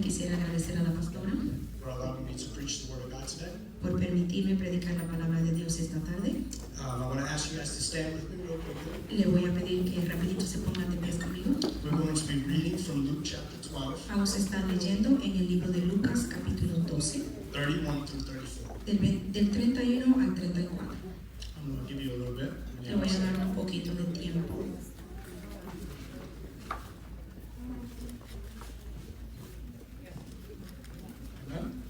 quisiera agradecer a la pastora for allowing me to preach the Word of God today. por permitirme predicar la palabra de Dios esta tarde. I want to ask you guys to stand with me real quickly. Le voy a pedir que rapidito se pongan de pie conmigo. We're going to be reading from Luke chapter 12, Vamos a estar leyendo en el libro de Lucas, capítulo 12, 31 through 34. del 31 al 34. I'm going to give you a little bit. Le voy a dar un poquito de tiempo. Amen.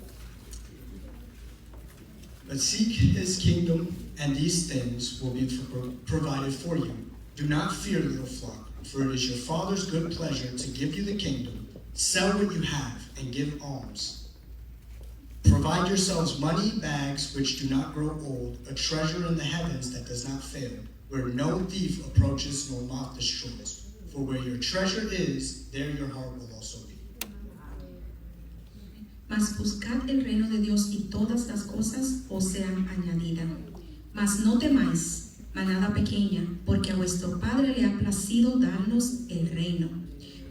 But seek his kingdom, and these things will be provided for you. Do not fear, little flock, for it is your Father's good pleasure to give you the kingdom. Sell what you have and give alms. Provide yourselves money bags which do not grow old, a treasure in the heavens that does not fail, where no thief approaches nor moth destroys. For where your treasure is, there your heart will also be. Mas buscad el reino de Dios y todas las cosas os sean añadidas. Mas no temáis, manada pequeña, porque a vuestro Padre le ha placido darnos el reino.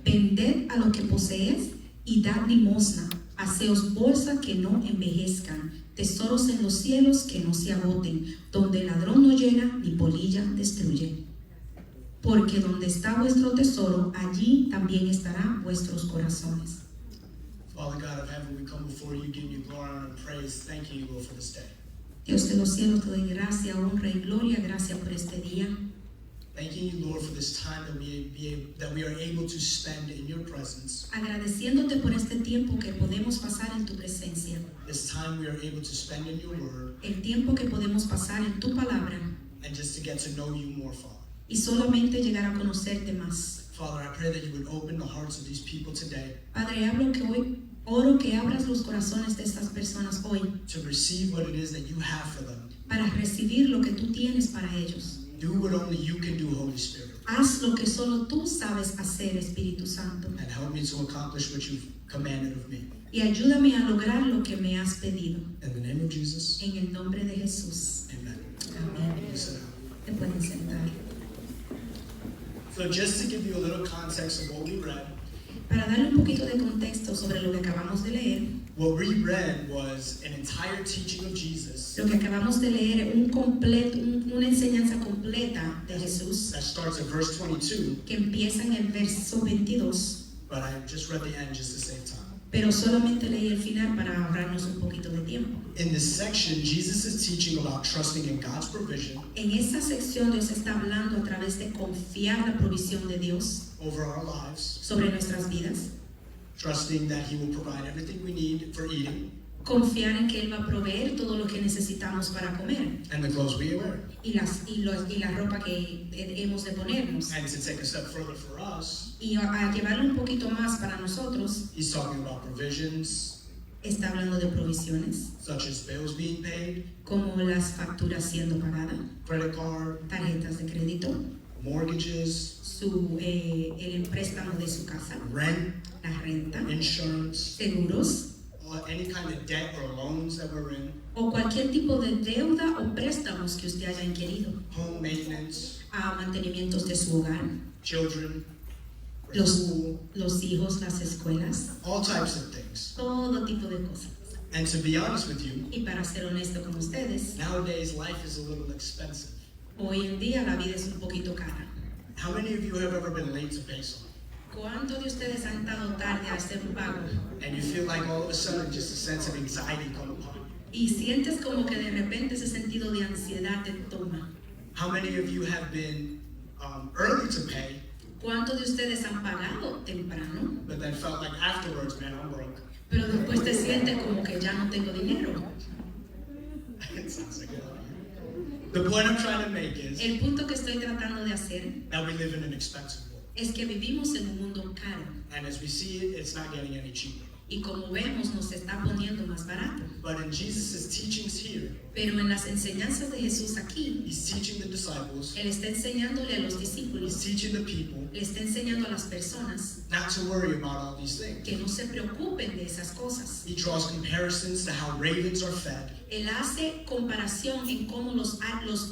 Vended a lo que poseéis y dad limosna. Haceos bolsas que no envejezcan, tesoros en los cielos que no se agoten, donde el ladrón no llega ni polilla destruye. Porque donde está vuestro tesoro, allí también estarán vuestros corazones. Father God of heaven, we come before you, giving you glory, honor, and praise. Thanking you, Lord, for this day. Dios de los cielos, te doy gracia, honra y gloria, gracias por este día. Thanking you, Lord, for this time that we are able to spend in your presence. Agradeciéndote por este tiempo que podemos pasar en tu presencia. This time we are able to spend in your word. El tiempo que podemos pasar en tu palabra. And just to get to know you more, Father. Y solamente llegar a conocerte más. Father, I pray that you would open the hearts of these people today. Padre, oro que abras los corazones de estas personas hoy. To receive what it is that you have for them. Para recibir lo que tú tienes para ellos. Do what only you can do, Holy Spirit. Haz lo que solo tú sabes hacer, Espíritu Santo. And help me to accomplish what you've commanded of me. Y ayúdame a lograr lo que me has pedido. In the name of Jesus. En el nombre de Jesús. Amen. Amén. Te pueden sentar. So just to give you a little context of what we read. Para darle un poquito de contexto sobre lo que acabamos de leer. What we read was an entire teaching of Jesus. Lo que acabamos de leer una enseñanza completa de Jesús. That starts at verse 22. Que empieza en el verso 22. But I just read the end just to save time. Pero solamente leí el final para ahorrarnos un poquito de tiempo. In this section, Jesus is teaching about trusting in God's provision. En esta sección Dios está hablando a través de confiar la provisión de Dios over our lives. Sobre nuestras vidas. Trusting that He will provide everything we need for eating. Confiar en que Él va a proveer todo lo que necesitamos para comer. And the clothes we wear. Y la ropa que hemos de ponernos. And to take a step further for us. Y a llevarlo un poquito más para nosotros. He's talking about provisions. Está hablando de provisiones. Such as bills being paid. Como las facturas siendo pagadas. Credit card. Tarjetas de crédito. Mortgages. El préstamo de su casa. Rent. La renta. Insurance. Seguros. Any kind of debt or loans that we're in. O cualquier tipo de deuda o préstamos que usted haya inquirido. Home maintenance. A mantenimientos de su hogar. Children. Los hijos, las escuelas. All types of things. Todo tipo de cosas. And to be honest with you, y para ser honesto con ustedes, nowadays life is a little expensive. Hoy en día la vida es un poquito cara. How many of you have ever been late to pay something? ¿Cuántos de ustedes han estado tarde a hacer un pago? And you feel like all of a sudden just a sense of anxiety come upon you. Y sientes como que de repente ese sentido de ansiedad te toma. How many of you have been early to pay? ¿Cuántos de ustedes han pagado temprano? But then felt like afterwards, man, I'm broke. Pero después te sientes como que ya no tengo dinero. It sounds like it. The point I'm trying to make is El punto que estoy tratando de hacer that we live in an expensive world. Es que vivimos en un mundo caro. And as we see it, it's not getting any cheaper. Y como vemos, nos está poniendo más barato. But in Jesus' teachings here, pero en las enseñanzas de Jesús aquí, He's teaching the disciples, Él está enseñándole a los discípulos, He's teaching the people, le está enseñando a las personas, not to worry about all these things. que no se preocupen de esas cosas. He draws comparisons to how ravens are fed. Él hace comparación en cómo los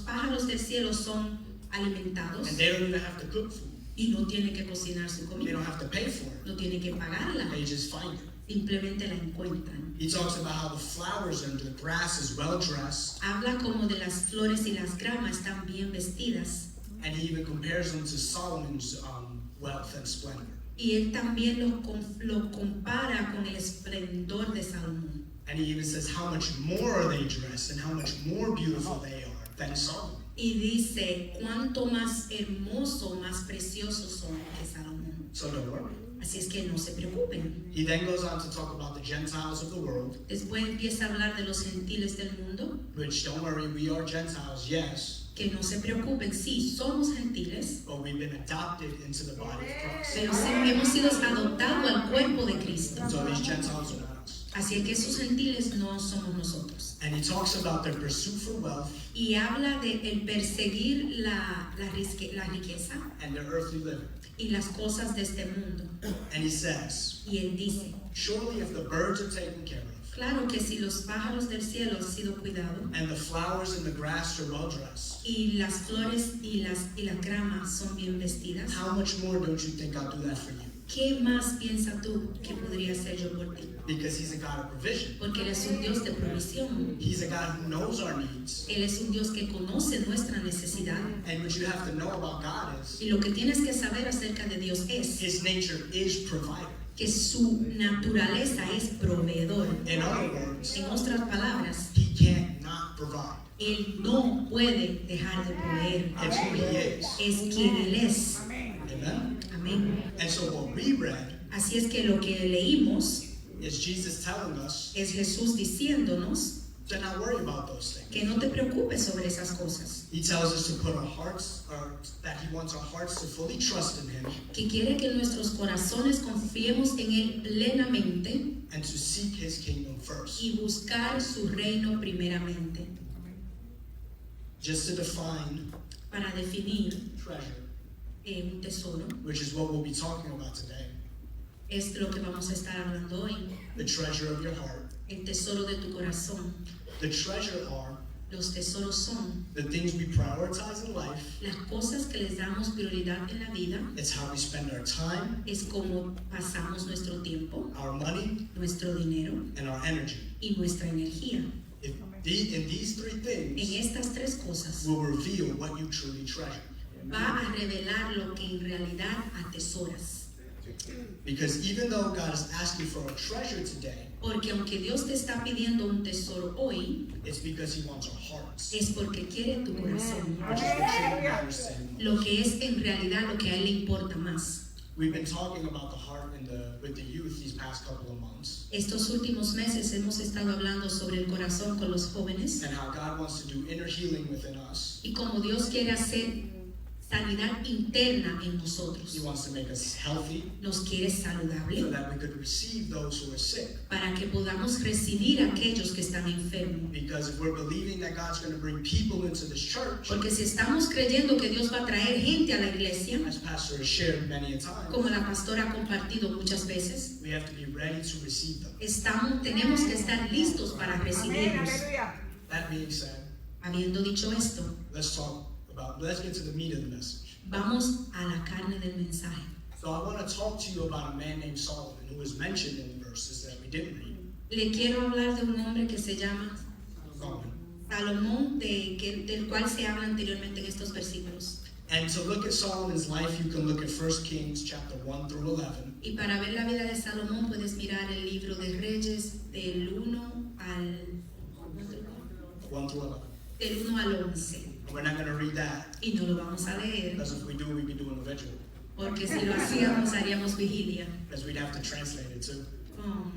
pájaros del cielo son alimentados. And they don't even have to cook food. Y no tienen que cocinar su They comida. don't have to pay for it. No tienen que pagarla. They just find it. simplemente la encuentran. He talks about how the flowers and the grass is well dressed, Habla como de las flores y las gramas están bien vestidas. and he even compares them to Solomon's wealth and splendor. Y él también lo compara con el esplendor de Salomón. And he even says how much more are they dressed and how much more beautiful they are than Solomon. Y dice cuánto más hermoso, más precioso son que Salomón. So don't worry. Así es que no se preocupen. He then goes on to talk about the Gentiles of the world, Después empieza a hablar de los gentiles del mundo. which don't worry, we are Gentiles, yes, Que no se preocupen, sí, somos gentiles, but we've been adopted into the body of Christ. pero sí hemos sido adoptados al cuerpo de Cristo. So these Gentiles are not us. Así que esos gentiles no somos nosotros. And he talks about their pursuit for wealth Y habla de el perseguir la riqueza and their earthly living. y las cosas de este mundo. And he says, Y él dice, surely if the birds are taken care of, claro que si los pájaros del cielo han sido cuidados, and the flowers in the grass are well dressed, y las flores y las gramas son bien vestidas, how much more don't you think I'll do that for you? ¿qué más piensas tú que podría hacer yo por ti? Because he's a God of provision. Porque Él es un Dios de provisión. He's a God who knows our needs. Él es un Dios que conoce nuestra necesidad. And what you have to know about God is Y lo que tienes que saber acerca de Dios es his nature is provider. que su naturaleza es proveedor. In other words, En otras palabras, he can't not provide. Él no puede dejar de proveer. It's who he is. Es quien Él es. Amen? Amén. And so what we read Así es que lo que leímos is Jesus telling us es Jesús diciéndonos to not worry about those things. que no te preocupes sobre esas cosas. He tells us to put our hearts, or that he wants our hearts to fully trust in him Que quiere que nuestros corazones confiemos en Él plenamente and to seek his kingdom first. y buscar su reino primeramente. Just to define Para definir treasure, un tesoro, which is what we'll be talking about today. es lo que vamos a estar hablando hoy. The treasure of your heart. El tesoro de tu corazón. The treasure are Los tesoros son the things we prioritize in life. las cosas que les damos prioridad en la vida. It's how we spend our time, Es como pasamos nuestro tiempo, our money, nuestro dinero and our energy. y nuestra energía. In these three En things estas tres cosas will reveal what you truly treasure. va a revelar lo que en realidad atesoras. Because even though God is asking for a treasure today, Porque aunque Dios te está pidiendo un tesoro hoy, it's because he wants our hearts, es porque quiere tu corazón. which is what truly matters to him. Lo que es en realidad lo que a Él le importa más. We've been talking about the heart with the youth these past couple of months, Estos últimos meses hemos estado hablando sobre el corazón con los jóvenes and how God wants to do inner healing within us. y como Dios quiere hacer sanidad interna en nosotros. He wants to make us healthy Nos quiere so saludable that we could receive those who are sick. para que podamos recibir a aquellos que están enfermos. Because if we're believing that God's going to bring people into this church, Porque si estamos creyendo que Dios va a traer gente a la iglesia, as Pastor has shared many a time, como la pastora ha compartido muchas veces, we have to be ready to receive them. tenemos que estar listos para recibirlos. That being said, Habiendo dicho esto, let's get to the meat of the message. vamos a la carne del mensaje. So I want to talk to you about a man named Solomon who was mentioned in the verses that we didn't read. Le quiero hablar de un hombre que se llama Solomon. Salomón, del cual se habla anteriormente en estos versículos. And to look at Solomon's life, you can look at 1 Kings chapter 1 through 11. Y para ver la vida de Salomón puedes mirar el libro de Reyes del 1 al 1 through 11. del 1 al 11. And we're not going to read that, Y no lo vamos a leer, because if we do, we'd be doing a vigil. porque si lo hacíamos haríamos vigilia. Because we'd have to translate it too. Oh.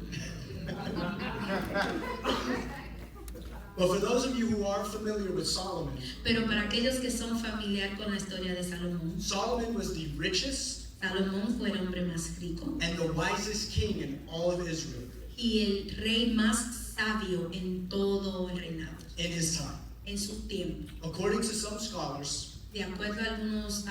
But for those of you who are familiar with Solomon, Pero para aquellos que son familiar con la historia de Salomón, Solomon was the richest Salomón fue el hombre más rico and the wisest king in all of Israel y el rey más sabio en todo el reinado, in his time. en su tiempo. According to some scholars, De acuerdo a algunos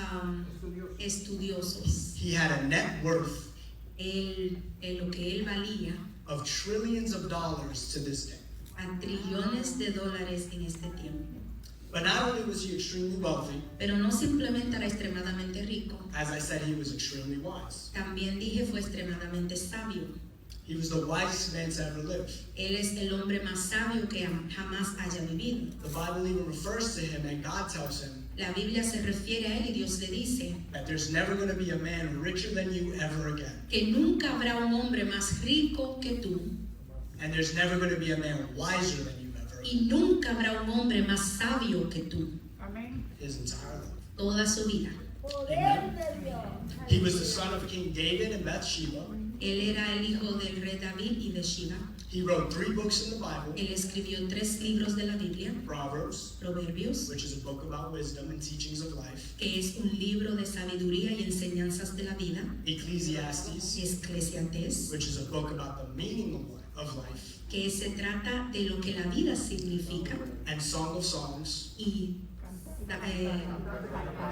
estudiosos, he had a net worth lo que él valía of trillions of dollars to this day. a trillones de dólares en este tiempo. But not only was he extremely wealthy, Pero no simplemente era extremadamente rico, as I said, he was extremely wise. también dije fue extremadamente sabio. He was the wisest man to ever live. Él es el hombre más sabio que jamás haya vivido. The Bible even refers to him, and God tells him La Biblia se refiere a él y Dios le dice that there's never going to be a man richer than you ever again. que nunca habrá un hombre más rico que tú And there's never going to be a man wiser than you ever again. y nunca habrá un hombre más sabio que tú His entire life. toda su vida. He was the son of King David and Bathsheba. Él era el hijo del rey David y de Sheba. He wrote 3 books in the Bible. Él escribió 3 libros de la Biblia, Proverbs, Proverbios, which is a book about wisdom and teachings of life. que es un libro de sabiduría y enseñanzas de la vida, Ecclesiastes, Eclesiastés, which is a book about the meaning of life. que se trata de lo que la vida significa, And Song of Songs, y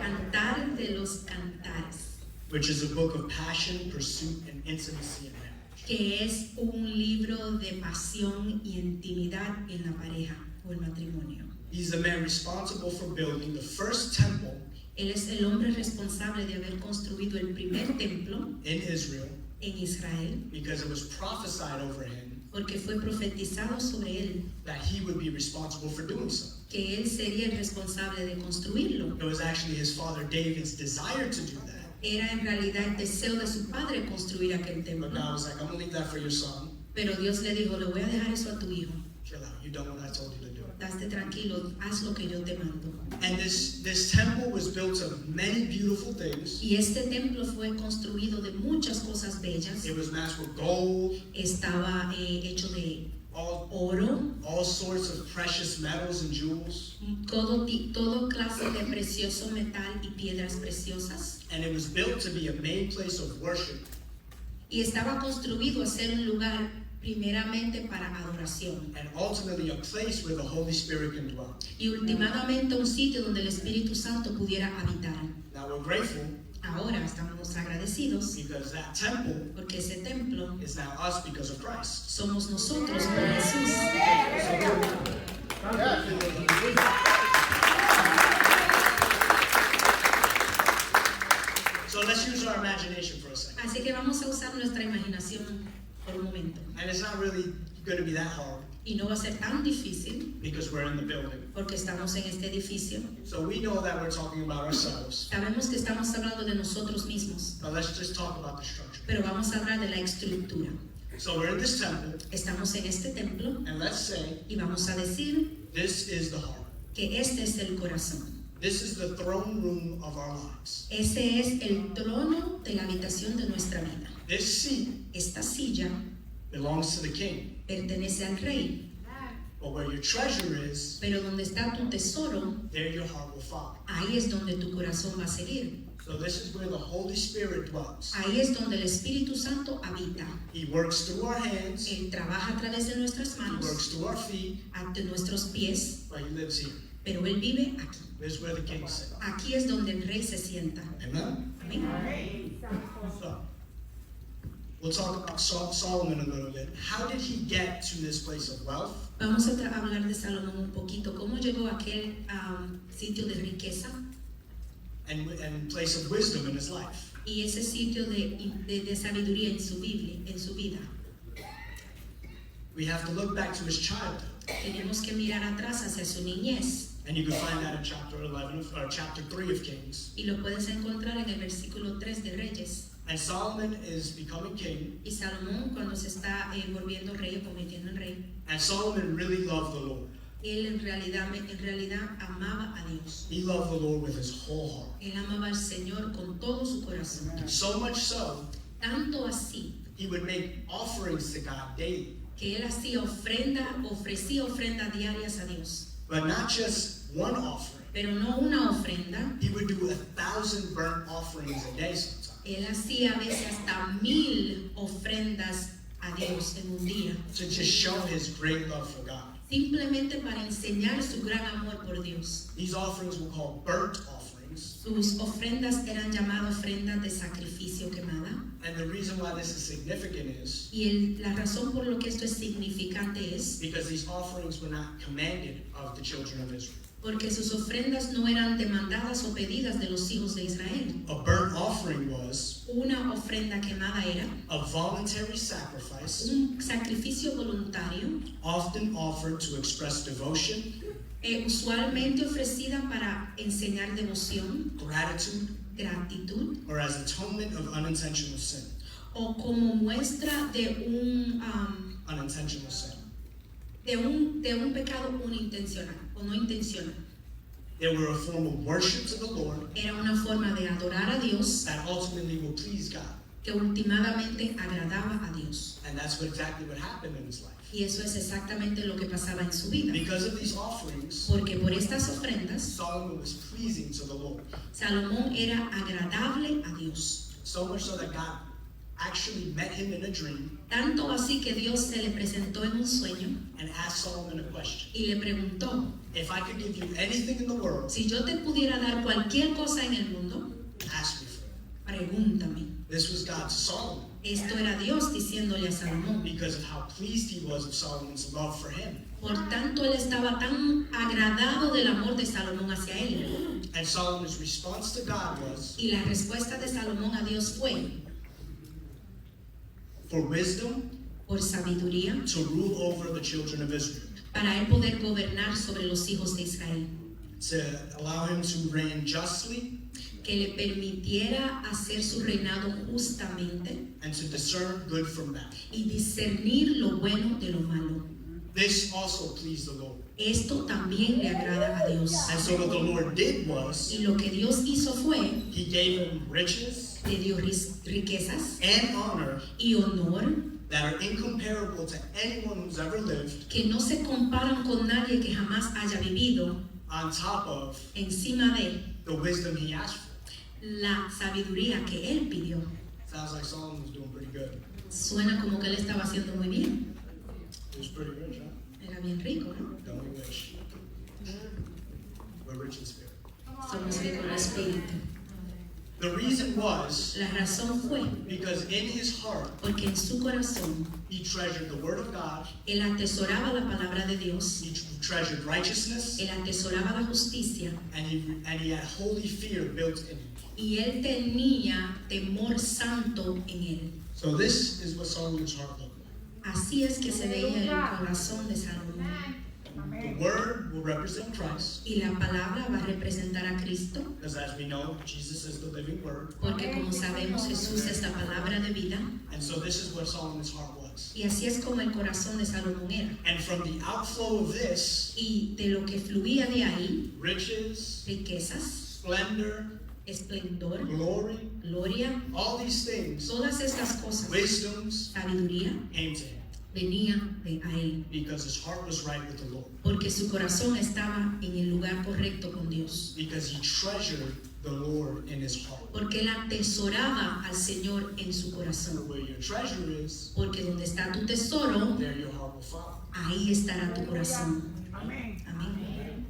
Cantar de los Cantares, which is a book of passion, pursuit, and intimacy in marriage. que es un libro de pasión y intimidad en la pareja o el matrimonio. He's the man responsible for building the first temple Él es el hombre responsable de haber construido el primer templo in Israel en Israel, because it was prophesied over him porque fue profetizado sobre él that he would be responsible for doing so. que él sería el responsable de construirlo. It was actually his father David's desire to do that. Era en realidad el deseo de su padre construir aquel But templo. God was like, I'm going to leave that for your son. Pero Dios le dijo, le voy a dejar eso a tu hijo. Chill out. You done what I told you to do. Date tranquilo, haz lo que yo te mando. And this temple was built of many beautiful things. Y este templo fue construido de muchas cosas bellas. It was masked with gold, Estaba hecho de all oro, sorts of precious metals and jewels. todo clase de precioso metal y piedras preciosas. And it was built to be a main place of worship. Y estaba construido a ser un lugar primeramente para adoración. And ultimately a place where the Holy Spirit can dwell. Y últimamente un sitio donde el Espíritu Santo pudiera habitar. Now we're grateful Ahora estamos agradecidos because that temple porque ese templo is now us because of Christ. somos nosotros por Jesús. So let's use our imagination for a second. Así que vamos a usar nuestra imaginación por un momento. And it's not really going to be that hard Y no va a ser tan difícil because we're in the building. porque estamos en este edificio. So we know that we're talking about ourselves. Sabemos que estamos hablando de nosotros mismos, But let's just talk about the structure. pero vamos a hablar de la estructura. So we're in this temple, Estamos en este templo and let's say y vamos a decir this is the heart. que este es el corazón. This is the throne room of our lives. Ese es el trono de la habitación de nuestra vida. This seat Esta silla belongs to the king. pertenece al rey, But where your treasure is, pero donde está tu tesoro, there your heart will follow. ahí es donde tu corazón va a seguir. So this is where the Holy Spirit dwells. Ahí es donde el Espíritu Santo habita. He works through our hands, Él trabaja a través de nuestras he manos, works through our feet, ante nuestros pies, but he lives here. pero Él vive aquí. This is where the king sits. Aquí es donde el rey se sienta. Amen? Amén. So, we'll talk about Solomon a little bit. How did he get to this place of wealth? Vamos a hablar de Salomón un poquito. ¿Cómo llegó a aquel sitio de riqueza And place of wisdom in his life? y ese sitio de sabiduría en su vida? We have to look back to his childhood. Tenemos que mirar atrás hacia su niñez. And you can find that in chapter 3 of Kings. Y lo puedes encontrar en el versículo 3 de Reyes. And Solomon is becoming king. Y Salomón, cuando se está volviendo rey o convirtiendo en rey, And Solomon really loved the Lord. él en realidad amaba a Dios. He loved the Lord with his whole heart. Él amaba al Señor con todo su corazón. So much so, Tanto así he would make offerings to God daily. que él ofrecía ofrendas diarias a Dios. But not just one offering. Pero no una ofrenda. He would do 1,000 burnt offerings a day sometimes. Él hacía a veces hasta 1000 ofrendas a Dios en un día. To just show his great love for God. Simplemente para enseñar su gran amor por Dios. These offerings were called burnt offerings. Sus ofrendas eran llamadas ofrendas de sacrificio quemada. And the reason why this is significant is Y la razón por lo que esto es significante es because these offerings were not commanded of the children of Israel. porque sus ofrendas no eran demandadas o pedidas de los hijos de Israel. A burnt offering was Una ofrenda quemada era a voluntary sacrifice, un sacrificio voluntario, often offered to express devotion, usualmente ofrecida para enseñar devoción, gratitude, gratitud, or as atonement of unintentional sin. o como muestra de un Unintentional sin. de un pecado unintencional o no intencional. They were a form of worship to the Lord Era una forma de adorar a Dios that ultimately will please God. que últimamente agradaba a Dios. And that's exactly what happened in his life. Y eso es exactamente lo que pasaba en su vida. Because of these offerings, Porque por estas ofrendas, Solomon was pleasing to the Lord. Salomón era agradable a Dios. So much so that God actually met him in a dream Tanto así que Dios se le presentó en un sueño and asked Solomon a question. y le preguntó, If I could give you anything in the world, si yo te pudiera dar cualquier cosa en el mundo, ask me for it. pregúntame. This was God to Solomon Esto era Dios diciéndole a Salomón. because of how pleased he was of Solomon's love for him. Por tanto, él estaba tan agradado del amor de Salomón hacia él. And Solomon's response to God was, Y la respuesta de Salomón a Dios fue, for wisdom por sabiduría, to rule over the children of Israel, para él poder gobernar sobre los hijos de Israel. to allow him to reign justly Que le permitiera hacer su reinado justamente and to discern good from bad. y discernir lo bueno de lo malo. This also pleased the Lord. Esto también le agrada a Dios. And so what the Lord did was, Y lo que Dios hizo fue, he gave him riches le dio riquezas and honor y honor that are incomparable to anyone who's ever lived, que no se comparan con nadie que jamás haya vivido, on top of encima de the wisdom he asked for. la sabiduría que él pidió. Sounds like Solomon was doing pretty good. Suena como que él estaba haciendo muy bien. He was pretty rich, huh? Era bien rico, ¿no? Don't we wish? We're rich in spirit. Somos ricos en espíritu. The reason was La razón fue because in his heart porque en su corazón he treasured the word of God, él atesoraba la palabra de Dios, he treasured righteousness, él atesoraba la justicia and he had holy fear built in him. y él tenía temor santo en él. So this is what Solomon's heart looked like. Así es que se veía el corazón de Salomón. The word will represent Christ, Y la palabra va a representar a Cristo, because as we know, Jesus is the living word. porque como sabemos Jesús es la palabra de vida. And so this is what Solomon's heart was. Y así es como el corazón de Salomón era. And from the outflow of this, Y de lo que fluía de ahí, riches, riquezas, splendor, esplendor, glory, gloria, all these things, todas estas cosas, wisdoms, sabiduría, came to him venía a él. because his heart was right with the Lord. Porque su corazón estaba en el lugar correcto con Dios. Because he treasured the Lord in his heart. Porque él atesoraba al Señor en su So corazón. where your treasure is, Porque donde está tu tesoro, there your heart will follow. ahí estará tu corazón. Amén. Amén.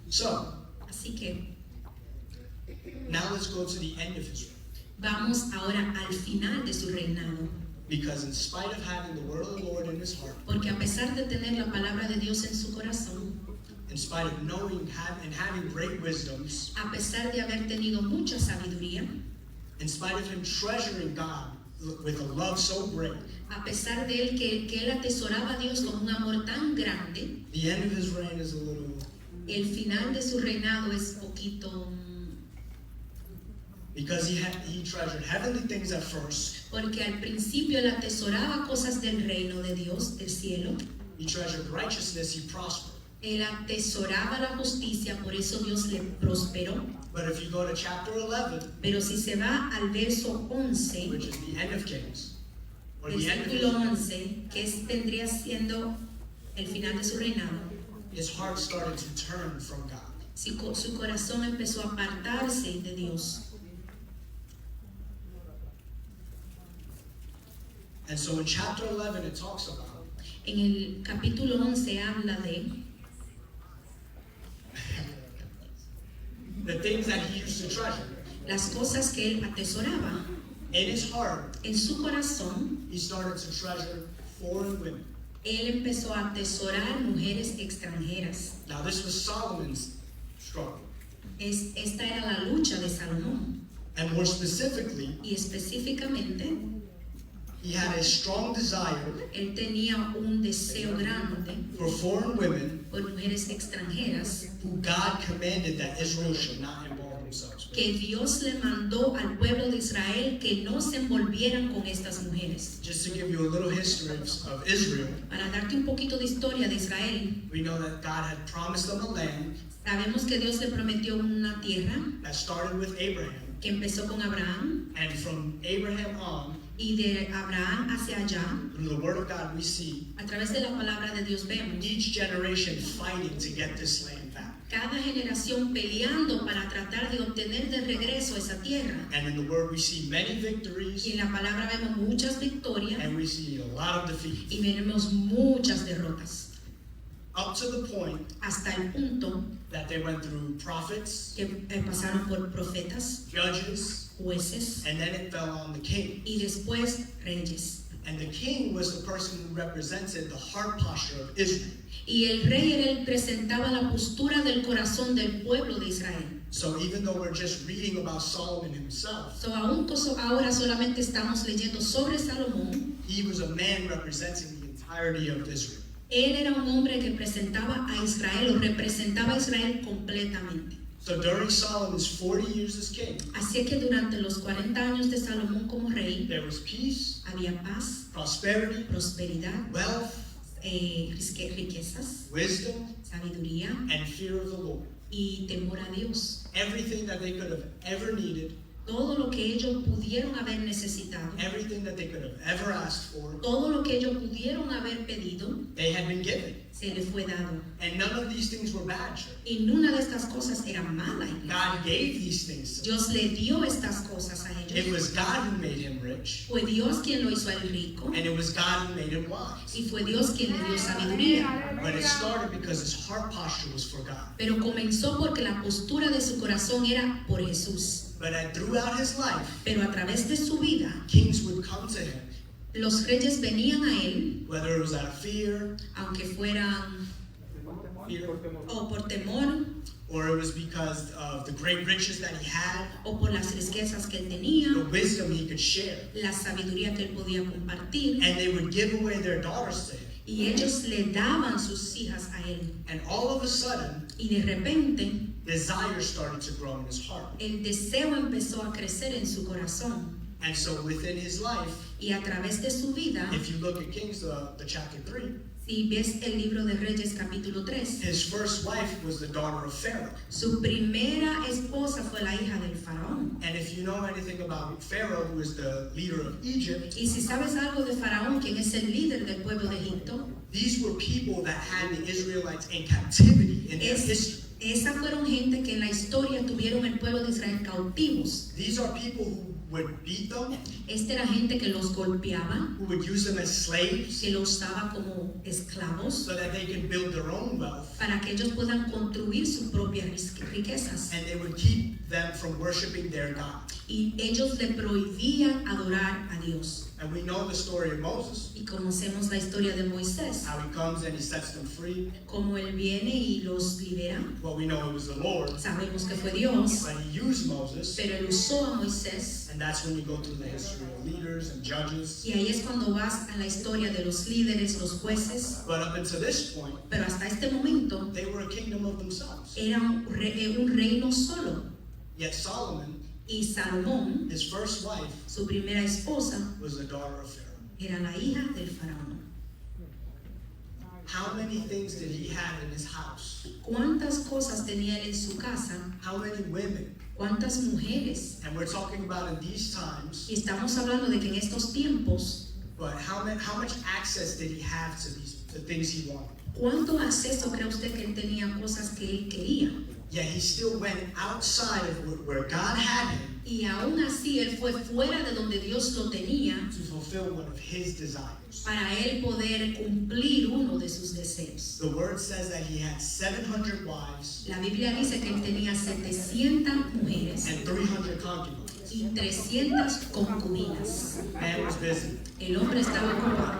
So, Así que now let's go to the end of his reign. vamos ahora al final de su reinado. Because in spite of having the word of the Lord in his heart, Porque a pesar de tener la palabra de Dios en su corazón, in spite of knowing and having great wisdoms, a pesar de haber tenido mucha sabiduría, in spite of him treasuring God with a love so great, a pesar de él que él atesoraba a Dios con un amor tan grande, the end of his reign is a little, el final de su reinado es poquito, because he treasured heavenly things at first, porque al principio él atesoraba cosas del reino de Dios, del cielo, he treasured righteousness, he prospered. él atesoraba la justicia, por eso Dios le prosperó. But if you go to chapter 11, Pero si se va al verso 11, which is the end of Kings, or the end of versículo his, 11, que vendría siendo el final de su reinado, his heart started to turn from God. su corazón empezó a apartarse de Dios. And so in chapter 11 it talks about En el capítulo 11 habla de the things that he used to treasure. las cosas que él atesoraba. In his heart, En su corazón, he started to treasure foreign women. él empezó a atesorar mujeres extranjeras. Now this was Solomon's struggle. Esta era la lucha de Salomón. And more specifically, Y específicamente, he had a strong desire él tenía un deseo grande for foreign women por mujeres extranjeras who God commanded that Israel should not involve themselves with. que Dios le mandó al pueblo de Israel que no se envolvieran con estas mujeres. Just to give you a little history of Israel, Para darte un poquito de historia de Israel, we know that God had promised them a land sabemos que Dios le prometió una tierra that started with Abraham, que empezó con Abraham, and from Abraham on, y de Abraham hacia allá, through the word of God, we see a través de la palabra de Dios vemos each generation fighting to get this land back. cada generación peleando para tratar de obtener de regreso esa tierra. And in the word, we see many victories, Y en la palabra vemos muchas victorias and we see a lot of defeats. y vemos muchas derrotas, Up to the point hasta el punto that they went through prophets, que pasaron por profetas, judges, jueces and then it fell on the king. y después reyes. And the king was the person who represented the heart posture of Israel. Y el rey era el presentaba la postura del corazón del pueblo de Israel. So even though we're just reading about Solomon himself, So, ahora solamente estamos leyendo sobre Salomón. he was a man representing the entirety of Israel. Él era un hombre que presentaba a Israel o representaba a Israel completamente. So during Solomon's 40 years as king, Así que durante los 40 años de Salomón como rey, there was peace, había paz, prosperity, prosperidad, wealth, riquezas, wisdom, sabiduría and fear of the Lord. y temor a Dios. Everything that they could have ever needed, Todo lo que ellos pudieron haber necesitado, everything that they could have ever asked for, todo lo que ellos pudieron haber pedido, they had been given. se les fue dado. And none of these things were bad. Church. Y ninguna de estas cosas era mala. God gave these things to them. Dios le dio estas cosas a It ellos. was God who made him rich, Fue Dios quien lo hizo a él rico and it was God who made him wise. y fue Dios quien le dio sabiduría. But it started because his heart posture was for God. Pero comenzó porque la postura de su corazón era por Jesús. But throughout his life, Pero a través de su vida, kings would come to him, los reyes venían a él, whether it was out of fear, aunque fueran fear, o por temor or it was because of the great riches that he had, o por las riquezas que él tenía, the wisdom he could share. la sabiduría que él podía compartir, And they would give away their daughters to him. y ellos le daban sus hijas a él. And all of a sudden, Y de repente, desire started to grow in his heart. el deseo empezó a crecer en su corazón. And so within his life, Y a través de su vida, if you look at Kings, the chapter 3, si ves el libro de Reyes capítulo 3, his first wife was the daughter of Pharaoh. su primera esposa fue la hija del faraón. And if you know anything about Pharaoh, who is the leader of Egypt, Y si sabes algo de Faraón, quien es el líder del pueblo de Egipto, these were people that had the Israelites in captivity in their history. Esas fueron gente que en la historia tuvieron el pueblo de Israel cautivos. These are people who would beat them, Esta era gente que los golpeaba, who would use them as slaves que los usaba como esclavos, so that they could build their own wealth, para que ellos puedan construir sus propias riquezas. and they would keep them from worshiping their God. Y ellos le prohibían adorar a Dios. And we know the story of Moses, Y conocemos la historia de Moisés, how he comes and he sets them free. cómo él viene y los libera. Well, we know it was the Lord, Sabemos que fue Dios, but he used Moses, pero él usó a Moisés. and that's when you go through the history of leaders and judges. Y ahí es cuando vas a la historia de los líderes, los jueces. But up until this point, Pero hasta este momento they were a kingdom of themselves. era un reino solo. Yet Solomon, Y Salomón, his first wife, su primera esposa, was the daughter of Pharaoh. era la hija del faraón. How many things did he have in his house? ¿Cuántas cosas tenía él en su casa? How many women? ¿Cuántas mujeres? And we're talking about in these times, Y estamos hablando de que en estos tiempos, but how much access did he have to the things he wanted? ¿cuánto acceso cree usted que él tenía a cosas que él quería? Yet he still went outside of where God had him Y aún así él fue fuera de donde Dios lo tenía to fulfill one of his desires. para él poder cumplir uno de sus deseos. The word says that he had 700 wives La Biblia dice que él tenía 700 mujeres and 300 concubines. y 300 concubinas. Man was busy. El hombre estaba ocupado.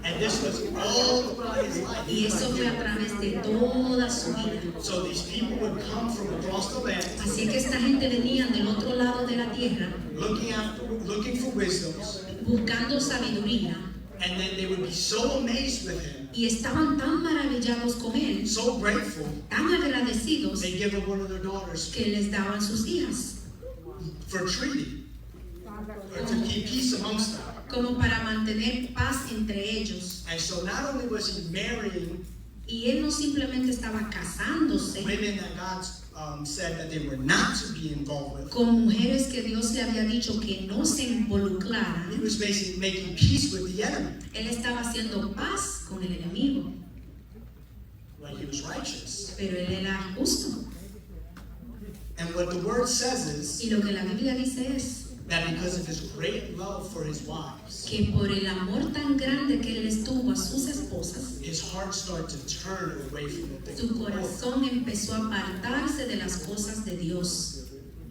And this was all throughout his life. Y eso fue a través de toda su vida. So these people would come from across the land, Así que esta gente venía del otro lado de la tierra looking for wisdoms, buscando sabiduría and then they would be so amazed with him, y estaban tan maravillados con él, so grateful, tan agradecidos they give him one of their daughters que les daban sus hijas for treaty, or to keep peace amongst them. como para mantener paz entre ellos. And so not only was he marrying Y él no simplemente estaba casándose women that God said that they were not to be involved with, con mujeres que Dios le había dicho que no se he involucraran. was basically making peace with the enemy, Él estaba haciendo paz con el enemigo, like he was righteous. pero él era justo. And what the word says is Y lo que la Biblia dice es that because of his great love for his wives, que por el amor tan grande que él les tuvo a sus esposas, his heart started to turn away from the things su of the Lord. corazón empezó a apartarse de las cosas de Dios.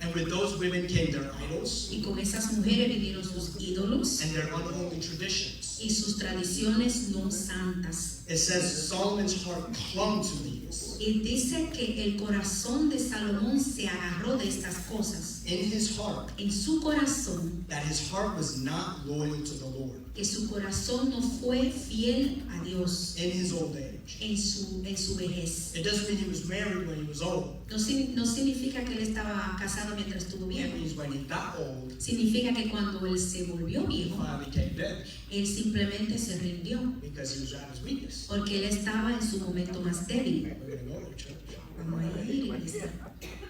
And with those women came their idols Y con esas mujeres vinieron sus ídolos and their unholy traditions. y sus tradiciones no santas. It says Solomon's heart clung to these. Y dice que el corazón de Salomón se agarró de estas cosas. In his heart, En su corazón, that his heart was not loyal to the Lord que su corazón no fue fiel a Dios in his old age. en su vejez. It doesn't mean he was married when he was old. No significa que él estaba casado mientras estuvo It viejo. means when he got old, Significa que cuando él se volvió he viejo, finally came dead él simplemente se rindió, because he was at his weakest. porque él estaba en su momento más débil. We're going to go to church. Vamos a ir, iglesia.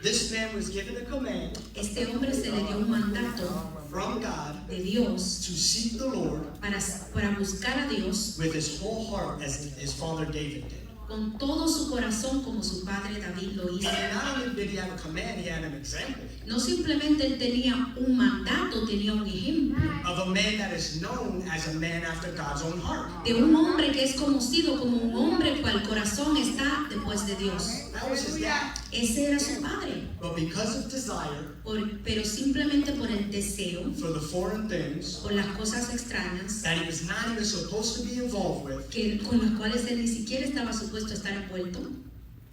This man was given a command Este hombre se le dio un mandato from God de Dios to seek the Lord para buscar a Dios with his whole heart as his father David did. con todo su corazón como su padre David lo hizo. And not only did he have a command, he had an example No simplemente él tenía un mandato, tenía un ejemplo of a man that is known as a man after God's own heart. de un hombre que es conocido como un hombre cual corazón está después de Dios. That was his dad. Ese era su padre, But because of desire pero simplemente por el deseo, for the foreign things por las cosas extrañas that he was not even supposed to be involved with, con las cuales él ni siquiera estaba supuesto a estar envuelto,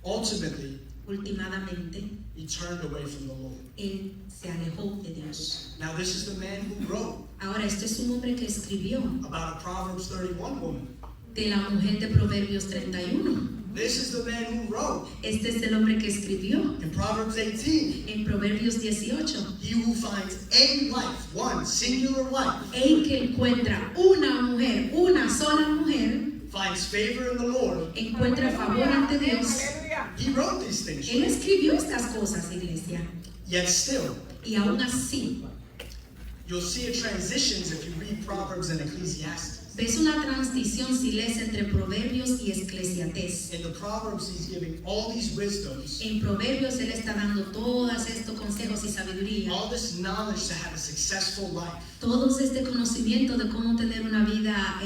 ultimately últimamente he turned away from the Lord. él se alejó de Dios. Now this is the man who wrote Ahora, este es un hombre que escribió about a Proverbs 31 woman. de la mujer de Proverbios 31. This is the man who wrote Este es el hombre que escribió in Proverbs 18, en Proverbios 18. he who finds a wife, one singular wife, El que encuentra una mujer, una sola mujer, finds favor in the Lord. encuentra favor ante Dios. He wrote these things. Él escribió estas cosas, iglesia. Yet still, Y aún así, you'll see a transitions if you read Proverbs and Ecclesiastes. ves una transición si lees entre Proverbios y Eclesiastés. In the Proverbs, he's giving all these wisdoms, En Proverbios él está dando todos estos consejos y sabiduría, all this knowledge to have a successful life. todo este conocimiento de cómo tener una vida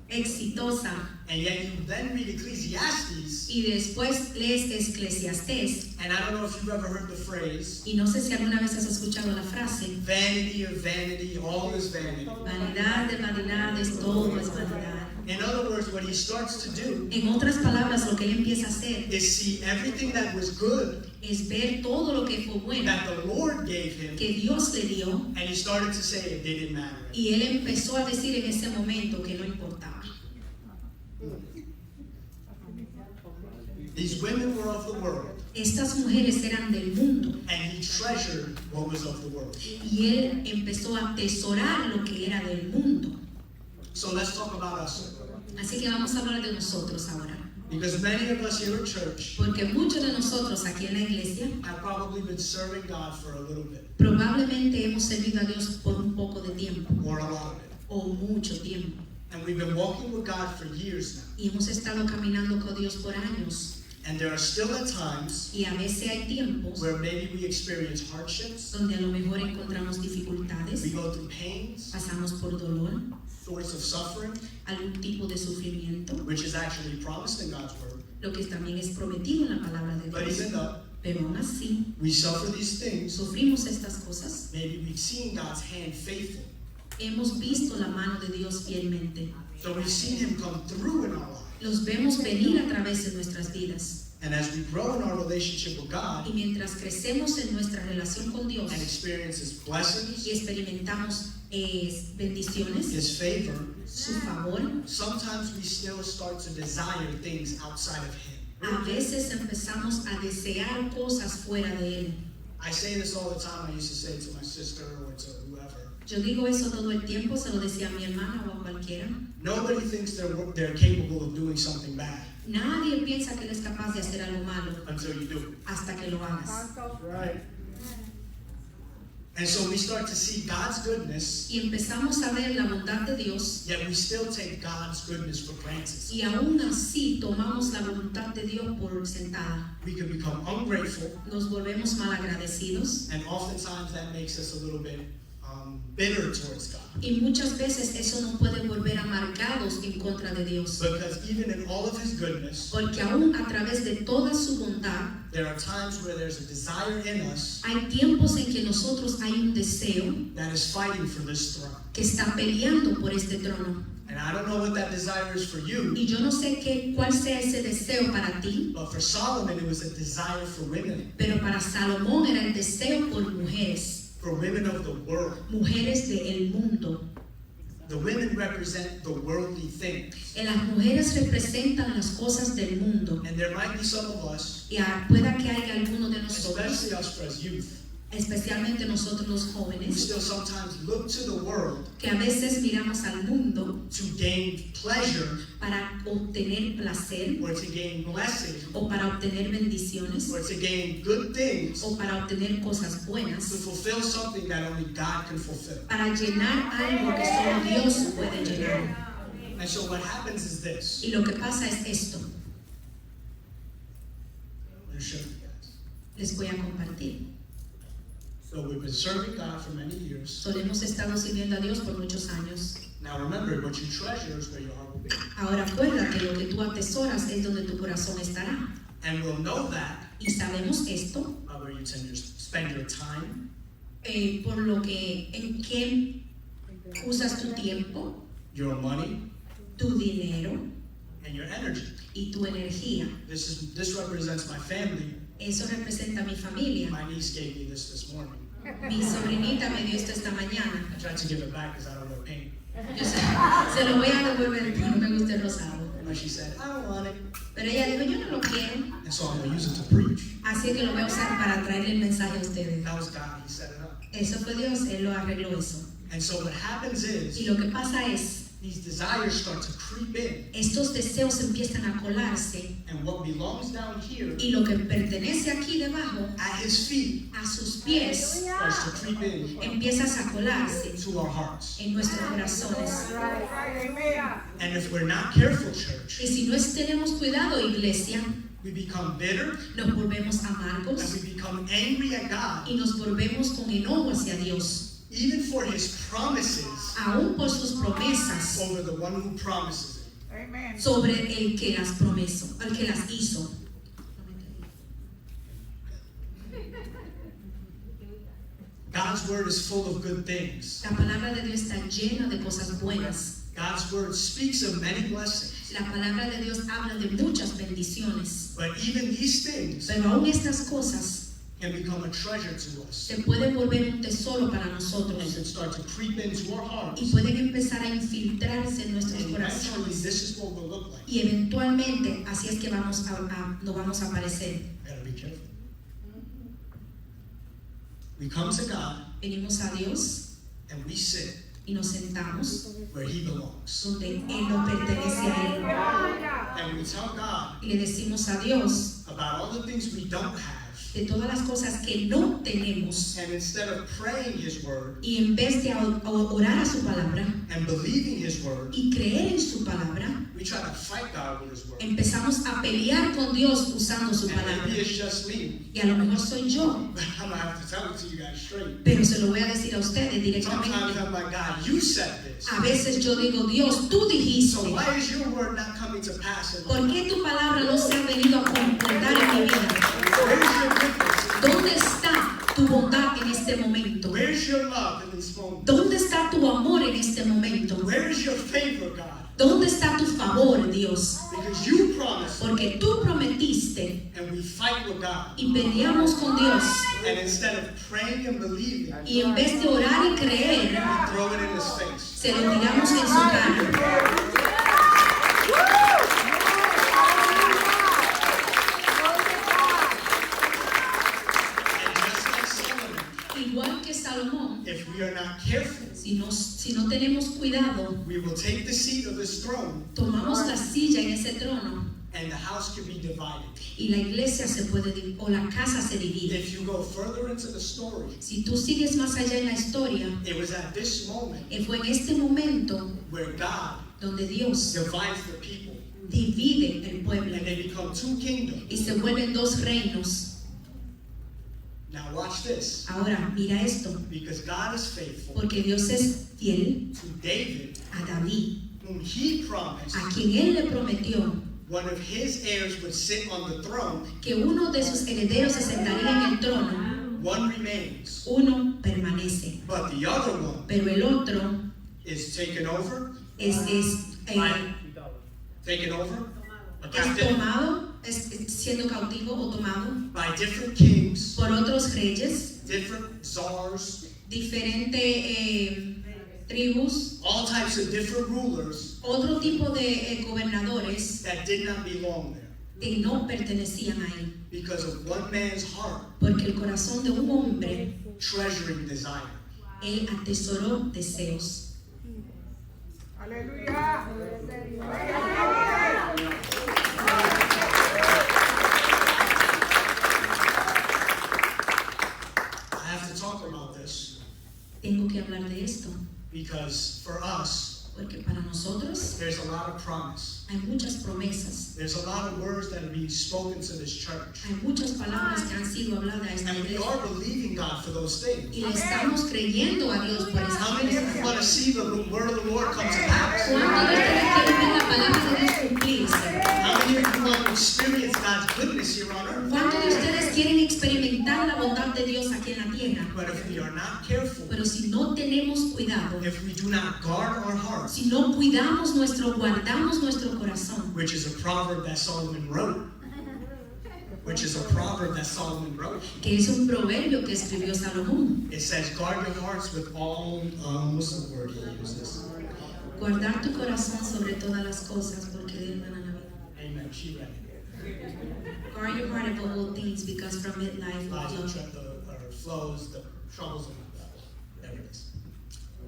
exitosa. And yet you then read Ecclesiastes, Y después lees Eclesiastés. and I don't know if you've ever heard the phrase, Y no sé si alguna vez has escuchado la frase: vanity of vanity, all is vanity. vanidad de vanidades, todo es vanidad. In other words, what he starts to do En otras palabras, lo que él empieza a hacer is see everything that was good es ver todo lo que fue bueno that the Lord gave him, que Dios le dio, and he started to say it didn't matter. y él empezó a decir en ese momento que no importaba. These women were of the world, Estas mujeres eran del mundo, and he treasured what was of the world. y él empezó a atesorar lo que era del mundo. So let's talk about us. Así que vamos a hablar de nosotros ahora, Because many of us here at church porque muchos de nosotros aquí en la iglesia have probably been serving God for a little bit, probablemente hemos servido a Dios por un poco de tiempo or a lot of it. o mucho tiempo, And we've been walking with God for years now. y hemos estado caminando con Dios por años, And there are still at times y a veces hay tiempos where maybe we experience hardships, donde a lo mejor encontramos we dificultades, go through pains, pasamos por dolor, sorts of suffering, algún tipo de sufrimiento, which is actually promised in God's word. lo que también es prometido en la palabra de But Dios. even though, Pero aún así, we suffer these things. sufrimos estas cosas. Maybe we've seen God's hand faithful. Hemos visto la mano de Dios fielmente. So we've seen Him come through in our lives. Los vemos venir a través de nuestras vidas. And as we grow in our relationship with God Y mientras crecemos en nuestra relación con Dios and experience His blessings, y experimentamos bendiciones, His favor, su favor, sometimes we still start to desire things outside of Him. a veces empezamos a desear cosas fuera de Él. I say this all the time. I used to say it to my sister or to whoever. Yo digo eso todo el tiempo, se lo decía a mi hermana o a cualquiera. Nobody thinks they're capable of doing something bad Nadie piensa que Él es capaz de hacer algo malo until you do it. hasta que lo hagas. Right. And so we start to see God's goodness, Y empezamos a ver la bondad de Dios yet we still take God's goodness for granted. y aún así tomamos la voluntad de Dios por sentada. We can become ungrateful, Nos volvemos malagradecidos and oftentimes that makes us a little bit bitter towards God. y muchas veces eso nos puede volver amargados en contra de Dios. Because even in all of His goodness, Porque aún a través de toda su bondad, there are times where there's a desire in us hay tiempos en que nosotros hay un deseo that is fighting for this throne. que está peleando por este trono. And I don't know what that desire is for you, Y yo no sé cuál sea ese deseo para ti, but for Solomon it was a desire for women pero para Salomón era el deseo por mujeres, of the world. mujeres del mundo. The women represent the worldly things. Las mujeres representan las cosas del mundo. And there might be some of us, Y pueda que haya alguno de nosotros, especially us as youth, especialmente nosotros los who jóvenes, still sometimes look to the world que a veces miramos al mundo to gain pleasure para obtener placer or to gain blessing o para obtener bendiciones or to gain good things o para obtener cosas to buenas, fulfill something that only God can fulfill. para llenar algo que solo Dios puede llenar. And so what happens is this. Y lo que pasa es esto. I'm going to show you guys. Les voy a compartir. So we've been serving God for many years. Solo hemos estado sirviendo a Dios por muchos años. Now remember, what you treasure is where your heart will be. Ahora acuérdate, lo que tú atesoras es donde tu corazón estará. And we'll know that Y sabemos esto by where you spend your time, por lo que en qué usas tu tiempo, your money, tu dinero and your energy. y tu energía. This represents my family. Eso representa a mi familia. My niece gave me this morning. Mi sobrinita me dio esto esta mañana. I tried to give it back because I don't wear pink. Yo se lo voy a devolver porque no me gusta el rosado. But she said, I don't want it. Pero ella dijo, yo no lo quiero. And so I'm going to use it to preach. Así que lo voy a usar para traer el mensaje a ustedes. That was God. He set it up. Eso fue Dios, Él lo arregló eso. And so what happens Y is lo que pasa es, these desires start to creep in. estos deseos empiezan a colarse And what belongs down here y lo que pertenece aquí debajo, at His feet a sus pies, starts to creep in empiezas a colarse to our hearts. en nuestros corazones. And if we're not careful, church, Y si no tenemos cuidado, iglesia, we become bitter nos volvemos and amargos we become angry at God, y nos volvemos con enojo hacia Dios, even for His promises aún por sus promesas over the one who promises it. Amen. sobre el que las promesó, el que las hizo. God's word is full of good things. La palabra de Dios está llena de cosas buenas. God's word speaks of many blessings. La palabra de Dios habla de muchas bendiciones. But even these things Pero aún estas cosas can become a treasure to us. se pueden volver un tesoro para And nosotros can start to creep into our hearts. y pueden empezar a infiltrarse en nuestros And eventually corazones. this is what we'll look like. Y eventualmente así es que nos vamos a aparecer. Gotta be careful. We come to God Venimos a Dios and we sit y nos sentamos where He belongs. donde Él no pertenece a Él. And we tell God Y le decimos a Dios about all the things we don't have. de todas las cosas que no tenemos. And instead of praying His word Y en vez de orar a su palabra and believing His word, y creer en su palabra, we try to fight God with His word. empezamos a pelear con Dios usando su And palabra. maybe it's just me, Y a lo mejor soy yo, but I'm gonna have to tell it to you guys straight. pero se lo voy a decir a ustedes Sometimes directamente. I'm like, God, you said this. A veces yo digo, Dios, tú So dijiste, why is your word not coming to pass in my ¿por life? qué tu palabra no se ha venido a completar en mi vida? Where's your goodness? ¿Dónde está tu bondad en este momento? Where's your love in this moment? ¿Dónde está tu amor en este momento? Where's your favor, God? ¿Dónde está tu favor, Dios? Because you promised, Porque tú prometiste and we fight with God. y peleamos con Dios. And instead of praying and believing, Y en vez de orar y creer, we throw it in his face. se lo tiramos en su cara. And just like Solomon, Igual que Salomón, if we are not careful, si no tenemos cuidado, we will take the seat of this throne tomamos la silla en ese trono and the house can be divided. y la iglesia o la casa se divide. If you go further into the story, Si tú sigues más allá en la historia, it was at this moment fue en este momento where God donde Dios divides the people divide el pueblo and they become two kingdoms. y se vuelven dos reinos. Now watch this, Ahora, mira esto, because God is faithful porque Dios es fiel to David, a David, whom he promised a quien él le prometió one of his heirs would sit on the throne, que uno de sus herederos se sentaría en el trono. one remains, Uno permanece, but the other one pero el otro is taken over, taken over, a es captive tomado, es siendo cautivo o tomado by different kings, por otros reyes, different czars, diferentes tribus, all types of different rulers otro tipo de gobernadores that did not belong there que no pertenecían ahí, because of one man's heart porque el corazón de un hombre, treasuring desire. él atesoró deseos. Aleluya. I have to talk about this Tengo que hablar de esto, because for us, porque para nosotros there's a lot of promise. hay muchas promesas, There's a lot of words that are being spoken to this church. hay muchas palabras que han sido habladas a esta And we iglesia are believing God for those things. y le estamos creyendo a Dios por How esas many of you want to cosas. see the word of the Lord come to pass? ¿Cuántos de ustedes quieren ver la palabra de Dios cumplirse? How many of you want to experience God's goodness here on earth? ¿Cuántos de ustedes quieren experimentar la bondad de Dios aquí en la tierra? But if we are not careful, Pero si no tenemos cuidado, if we do not guard our hearts, si no guardamos nuestro corazón, which is a proverb that Solomon wrote, que es un proverbio que escribió Salomón, it says, guard your hearts with all, what's the word he uses? guardar tu corazón sobre todas las cosas, porque de él mana la vida. Amen. She read it. Guard your heart above all things, because from it life Lies will and flow. flows, the troubles of there it is.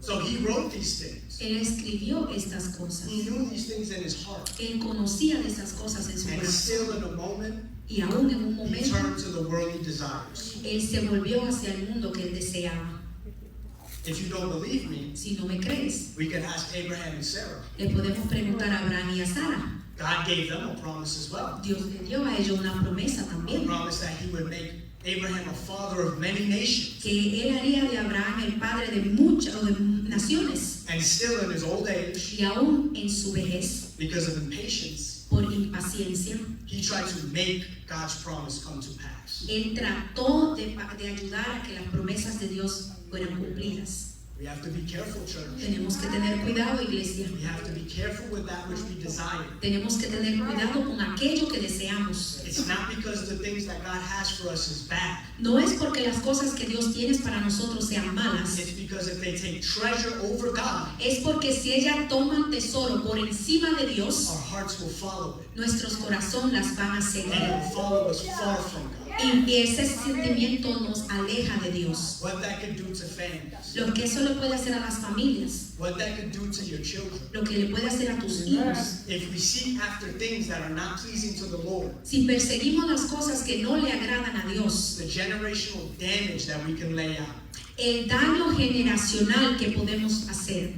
So he wrote these things. Él escribió estas cosas. He knew these things in his heart. Él conocía de esas cosas en su And corazón. still in a moment, Y aún en un he momento, turned to the worldly desires. él se volvió hacia el mundo que él deseaba. If you don't believe me, Si no me crees, we can ask Abraham and Sarah. le podemos preguntar a Abraham y a Sara. God gave them a promise as well. Dios le dio a ellos una promesa A también, promise that he would make Abraham a father of many nations. que él haría de Abraham el padre de muchas o de naciones. And still in his old age, Y aún en su vejez, because of impatience, por impaciencia, he tried to make God's promise come to pass. él trató de ayudar a que las promesas de Dios fueran cumplidas. We have to be careful, church. Tenemos que tener cuidado, iglesia. We have to be careful with that which we desire. Tenemos que tener cuidado con aquello que deseamos. It's not because the things that God has for us is bad. No es porque las cosas que Dios tiene para nosotros sean malas. It's because if they take treasure over God, Es porque si ella toma tesoro por encima de our Dios, hearts will follow it. nuestros corazones las van a And seguir. it will follow us far from God. Y ese sentimiento nos aleja de Dios. What that could do to families. Lo que eso le puede hacer a las familias, What that could do to your children. lo que le puede hacer a tus hijos. If we seek after things that are not pleasing to the Lord, Si perseguimos las cosas que no le agradan a Dios, the generational damage that we can lay out, el daño generacional que podemos hacer,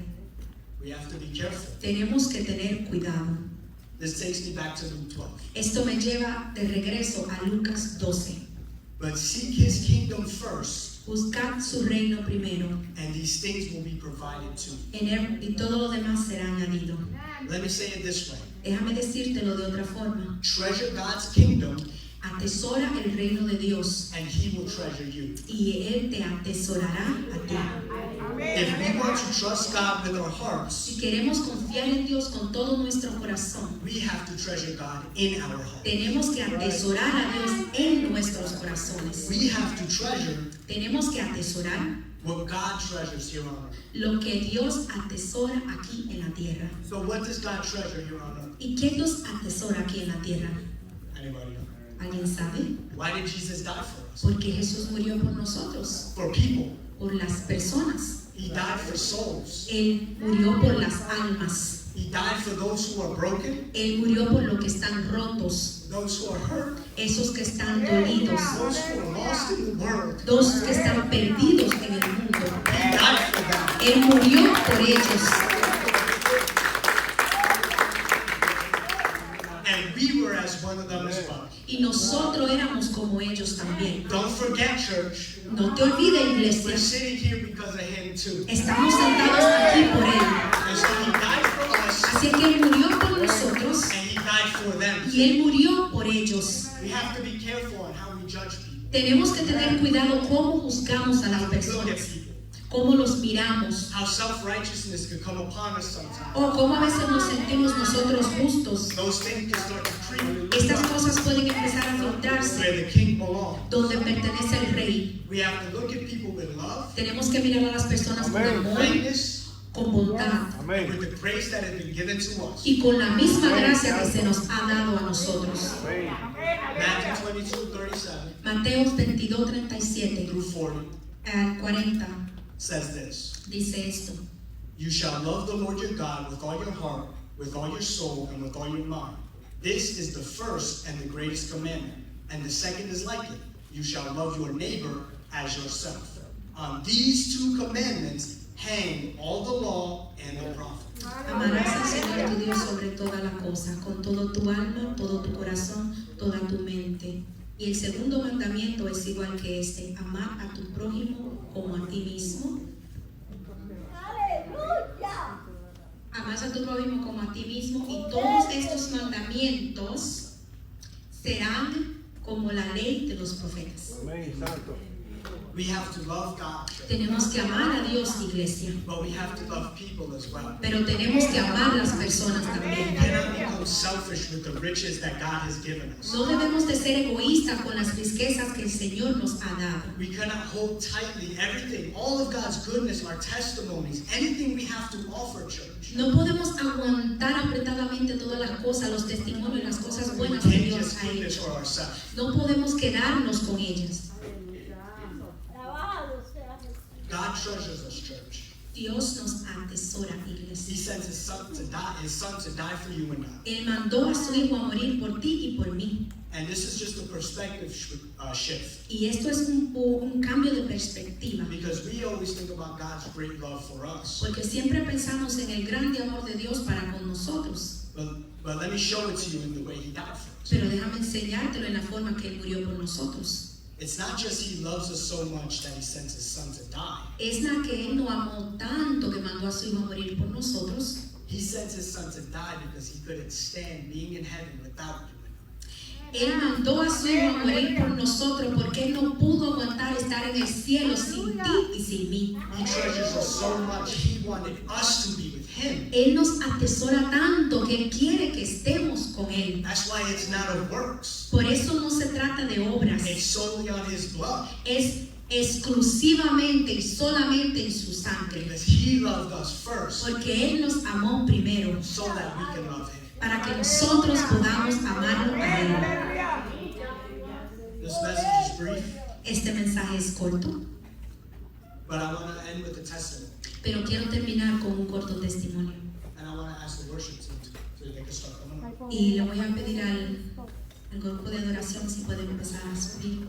we have to be careful. tenemos que tener cuidado. This takes me back to Luke 12. Esto me lleva de regreso a Lucas 12. But seek his kingdom first, Buscad su reino primero, and these things will be provided to you. y todo lo demás será añadido. Let me say it this way. Déjame decírtelo de otra forma. Treasure God's kingdom Atesora el reino de Dios and He will treasure you. y Él te atesorará a ti. If we want to trust God with our hearts, Si queremos confiar en Dios con todo nuestro corazón, we have to treasure God in our heart. tenemos que atesorar a Dios en nuestros corazones. We have to treasure Tenemos que atesorar what God treasures here on earth. lo que Dios atesora aquí en la tierra. So what does God treasure here on earth? ¿Y qué Dios atesora aquí en la tierra? Anybody know? ¿Alguien sabe? Why did Jesus die for us? Porque Jesús murió por nosotros, For people. por las personas. He died for souls. Él murió por las almas. He died for those who are broken, Él murió por los que están rotos, those who are hurt, esos que están dolidos, those who are lost in the world. los que están perdidos en el mundo. He died for them. Él murió por ellos. And we were as one of them as well. Y nosotros éramos como ellos también. Don't forget, church. No te olvides, We're iglesia. sitting here because of Him too. Estamos sentados aquí por Él. And so He died for us, Así que Él murió por nosotros and He died for them. y Él murió por ellos. We have to be careful on how we judge people. Tenemos que tener cuidado cómo juzgamos a las How we look at personas, people. cómo los miramos, How self-righteousness can come upon us sometimes. o cómo a veces nos sentimos nosotros justos. Those things can start to creep Estas cosas pueden empezar a filtrarse where the king belongs. donde pertenece el rey. We have to look at people with love, Tenemos que mirar a las personas con amor, kindness, con bondad and with the grace that has been given to us. y con la misma gracia que se nos ha dado a nosotros. Matthew 22:37 Mateos 22:37 through 40 al 40 says this: dice esto: You shall love the Lord your God with all your heart, with all your soul, and with all your mind. This is the first and the greatest commandment. And the second is like it: You shall love your neighbor as yourself. On these two commandments hang all the law and the prophets. Amarás al Señor tu Dios sobre toda la cosa, con todo tu alma, todo tu corazón, toda tu mente. Y el segundo mandamiento es igual que este: amar a tu prójimo como a ti mismo. Amarás a tu prójimo como a ti mismo. Y todos estos mandamientos serán como la ley de los profetas. We have to love God, Tenemos que amar a Dios, iglesia, but we have to love people as well. pero tenemos que amar las personas We también. cannot become selfish with the riches that God has given us. No debemos de ser egoístas con las riquezas que el Señor nos ha dado. We cannot hold tightly everything, all of God's goodness, our testimonies, anything we have to offer, church. No podemos aguantar apretadamente todas las cosas, los testimonios, las cosas We buenas que can't Dios just ha keep it hecho. for ourselves. No podemos quedarnos con ellas. God treasures us, church. Dios nos atesora, He iglesia. sent His son to die for you and I. Él mandó a su Hijo a morir por ti y por mí. And this is just a perspective shift. Y esto es un cambio de perspectiva. Because we always think about God's great love for us. Porque siempre pensamos en el grande amor de Dios para con nosotros. But let me show it to you in the way He died for us. Pero déjame enseñártelo en la forma que Él murió por nosotros. It's not just He loves us so much that He sent His son to die. Es la que Él nos amó tanto que mandó a su Hijo a morir por nosotros. He sent His son to die because He couldn't stand being in heaven without you. Él mandó a su Hijo a morir por nosotros porque Él no pudo aguantar estar en el cielo sin ti y sin mí. He treasures us so much, He wanted us to be with Him. Él nos atesora tanto que Él quiere que estemos con Él. That's why it's not of works. Por eso no se trata de obras. It's solely on His blood. Es exclusivamente y solamente en su sangre. Because He loved us first Porque Él nos amó primero so that we can love Him. para que nosotros podamos amarlo a Él. This message is brief, Este mensaje es corto, but I want to end with a testimony. pero quiero terminar con un corto testimonio. And I want to ask the worship team to they can start coming up. Y le voy a pedir al grupo de adoración si pueden empezar a subir.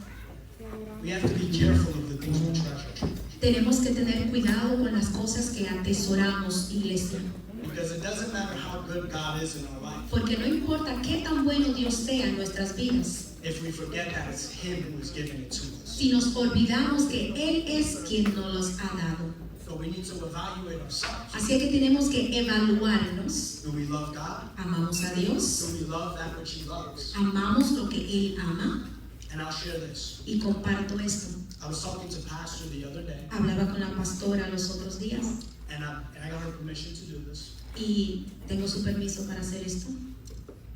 We have to be careful of the things we treasure. Tenemos que tener cuidado con las cosas que atesoramos, iglesia. Because it doesn't matter how good God is in our life Porque no importa qué tan bueno Dios sea en nuestras vidas, if we forget that it's Him who is giving it to us. si nos olvidamos que Él es quien nos los ha dado. So we need to evaluate ourselves. Así que tenemos que evaluarnos. Do we love God? ¿Amamos a Dios? Do we love that which He loves? ¿Amamos lo que Él ama? And I'll share this. Y comparto esto. I was talking to Pastor the other day, Hablaba con la pastora los otros días and I got her permission to do this. y tengo su permiso para hacer esto.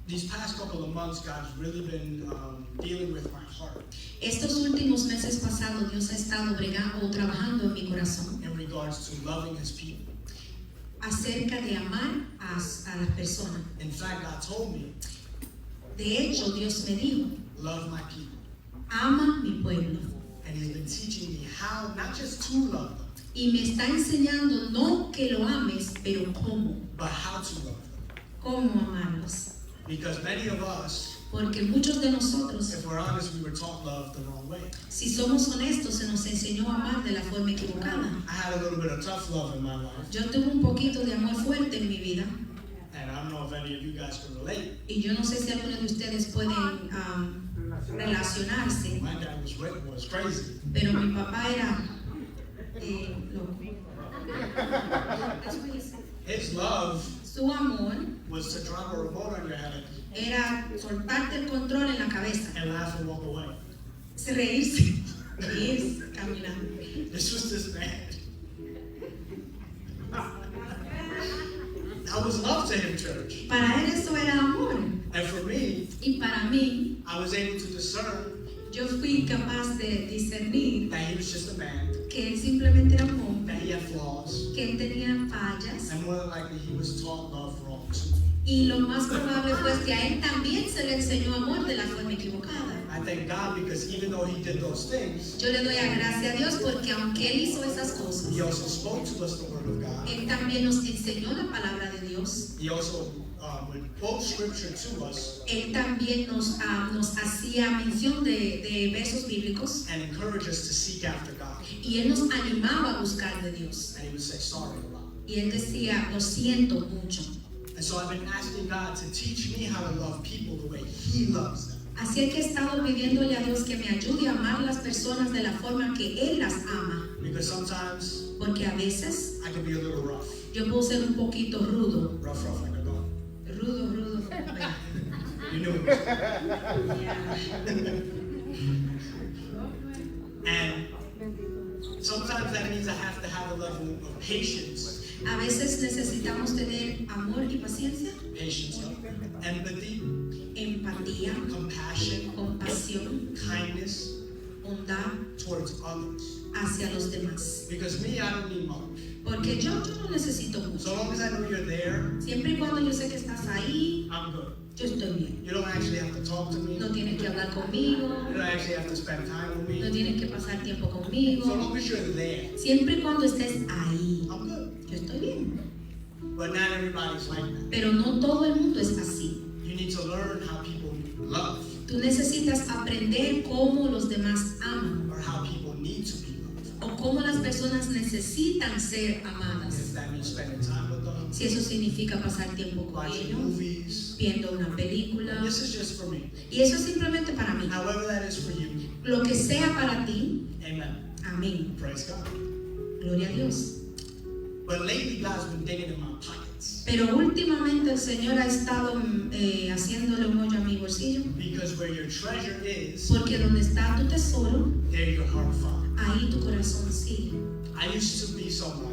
These past couple of months, God's really been dealing with my heart Estos últimos meses pasados Dios ha estado bregando o trabajando en mi corazón in regards to loving His people. acerca de amar a las personas. In fact, God told me, De hecho, Dios me dijo, love my people. ama mi pueblo. And He's been teaching me how, not just to love them, Y me está enseñando no que lo ames, pero cómo. but how to love them. Cómo amarlos. Because many of us, Porque muchos de nosotros, if we're honest, we were taught love the wrong way. si somos honestos, se nos enseñó a amar de la forma equivocada. I had a little bit of tough love in my life, Yo tuve un poquito de amor fuerte en mi vida. and I don't know if any of you guys can relate. Y yo no sé si algunos de ustedes pueden relacionarse, My dad was crazy. pero mi papá era loco. His love Su amor was to drop a remote on your head era soltarte el control en la cabeza, and laugh and walk away. reírse, caminando. This was this man. That was love to him, church. Para él eso era amor. And for me, Y para mí, I was able to discern yo fui capaz de discernir that he was just a man, que él simplemente era un hombre, that he had flaws, que él tenía fallas, and more than likely he was taught love wrong too. y lo más probable fue que a él también se le enseñó amor de la forma equivocada. I thank God because even though he did those things, Yo le doy a gracias a Dios porque aunque él hizo esas cosas, he also spoke to us the word of God. él también nos enseñó la palabra de Dios. He also would quote scripture to us Él también nos hacía mención de versos bíblicos and encourage us to seek after God. y él nos animaba a buscar de Dios. And he would say, sorry a lot. Y él decía, lo siento mucho. And so I've been asking God to teach me how to love people the way He loves them. Así es que he estado pidiéndole a Dios que me ayude a amar a las personas de la forma que Él las ama. Because sometimes Porque a veces I can be a little rough. yo puedo ser un poquito rudo. Rough like a dog. Rudo. You knew it. And sometimes that means I have to have a level of patience. A veces necesitamos tener amor y paciencia, Patience, empathy, empatía, compassion, compasión, kindness bondad towards others. hacia los demás. Because me, I don't need much. Porque yo no necesito So mucho. long as I know you're there, Siempre y cuando yo sé que estás ahí, I'm good. yo estoy bien. You don't actually have to talk to me. No tienes que hablar conmigo, You don't actually have to spend time with no me. tienes que pasar tiempo So conmigo. long as you're there, Siempre y cuando estés ahí, I'm good. yo estoy bien. But not everybody's like that. Pero no todo el mundo es así. You need to learn how people love Tú necesitas aprender cómo los demás aman or how people need to be loved. o cómo las personas necesitan ser amadas. If that means spending time with them, Si eso significa pasar tiempo con watching ellos, movies. viendo una película. This is just for me. Y eso es simplemente para mí. However that is for you, Lo que sea para ti, amen. amén. Praise God. Gloria a Dios. But lately, God's been digging in my pockets. Pero últimamente el Señor ha estado haciéndole un hoyo a mi bolsillo. Because where your treasure is, Porque donde está tu tesoro, there your heart follows. ahí tu corazón sigue. I used to be somebody,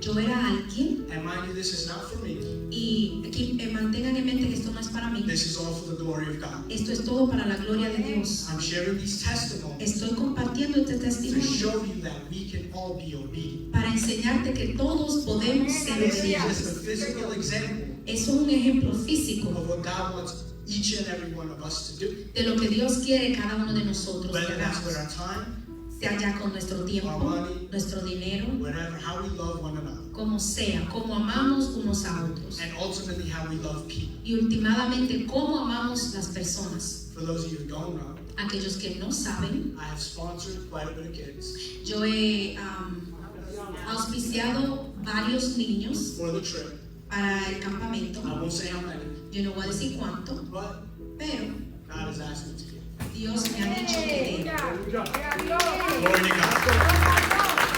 Yo era alguien, and mind you, this is not for me. y aquí mantengan en mente que esto no es para mí. This is all for the glory of God. Esto es todo para la gloria de Dios. I'm sharing these testimonies Estoy compartiendo este to testimonio show you that we can all be obedient. para enseñarte que todos podemos ser This is obedientes. just a physical example Es un ejemplo físico of what God wants each and every one of us to do. de lo que Dios quiere cada uno de nosotros que Whether that's with hagamos. our time, Sea ya con nuestro tiempo, nuestro dinero, whatever, how we love one another, como sea, cómo amamos unos a otros. and ultimately how we love people. Y últimamente, cómo amamos las personas. For those of you who don't know, Aquellos que no saben, I have sponsored quite a bit of kids yo he auspiciado varios niños for the trip. para el campamento. I won't say how many, Yo no voy a decir cuánto, but pero God has asked me to give. Dios me ha dicho que dé. Glory to God.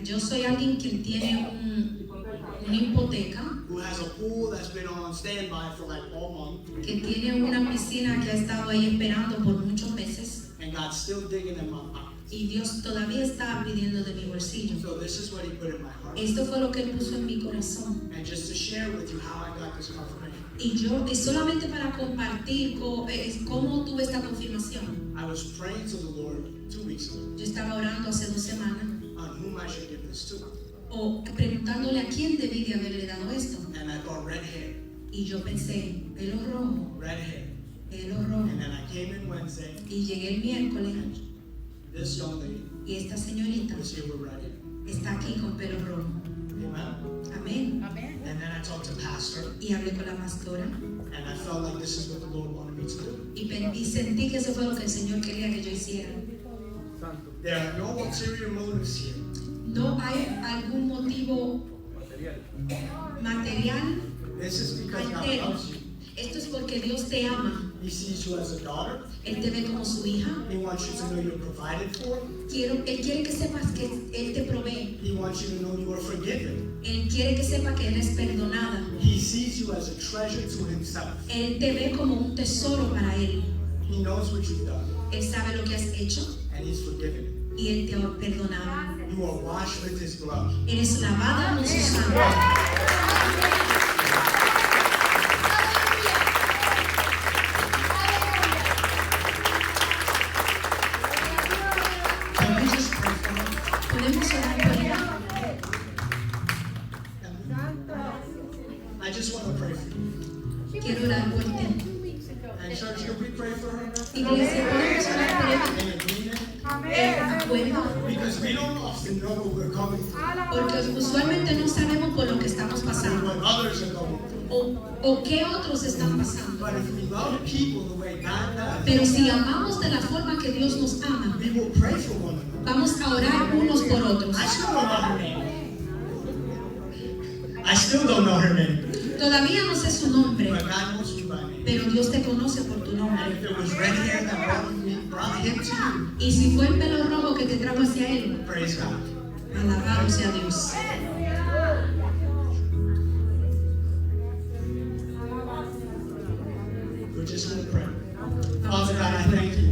yo soy alguien que tiene una hipoteca, who has a pool that's been on standby for like all month, que tiene una piscina que ha estado ahí esperando por muchos meses, and God's still digging in my pocket. y Dios todavía está pidiendo de mi bolsillo. So this is what He put in my heart. Esto fue lo que Él puso en mi corazón. And just to share with you how I got this confirmation. Y yo, es solamente para compartir cómo tuve esta confirmación. I was praying to the Lord 2 weeks ago Yo estaba orando hace 2 semanas, on whom I should give this to. o preguntándole a quién debí de haberle dado esto. And I thought red hair, Y yo pensé, pelo rojo, red hair. pelo rojo. And then I came in Wednesday, Y llegué el miércoles this young lady y esta señorita was here with red hair. está aquí con pelo rojo. Amen. Amén. And then I talked to Pastor, Y hablé con la pastora and I felt like this is what the Lord wanted me to do. y sentí que eso fue lo que el Señor quería que yo hiciera. There are no ulterior motives here. No hay algún motivo material. This is because God loves you. Esto es porque Dios te ama. He sees you as a daughter. Él te ve como su hija. He wants you to know you're provided for. Él quiere que sepas que Él te provee. He wants you to know you are forgiven. Él quiere que sepa que eres perdonada. He sees you as a treasure to Himself. Él te ve como un tesoro para Él. He knows what you've done, Él sabe lo que has hecho and He's forgiven it. y Él te ha perdonado. You are washed with His blood. Eres lavada con su sangre. Can we just pray for Him? Podemos orar por ella. I just want to pray for you. Quiero orar por ti. And church, can we pray for her? Iglesia, podemos orar por ella. In agreement? Acuerdo. Because we don't often know what we're coming through, Porque usualmente no sabemos por lo que estamos pasando what others are going through. o qué otros están pasando. But if we love people the way God does, Pero si amamos de la forma que Dios nos ama, we will pray for one another. vamos a orar unos por otros. I still don't know her name. I still don't know her name. Todavía no sé su nombre, But God knows you by name. pero Dios te conoce por tu And nombre. if it was red hair that brought him to you, Y si fue el pelo rojo que te trajo hacia Él, praise God. alabado sea Dios. We're just going to pray. Father God, I thank you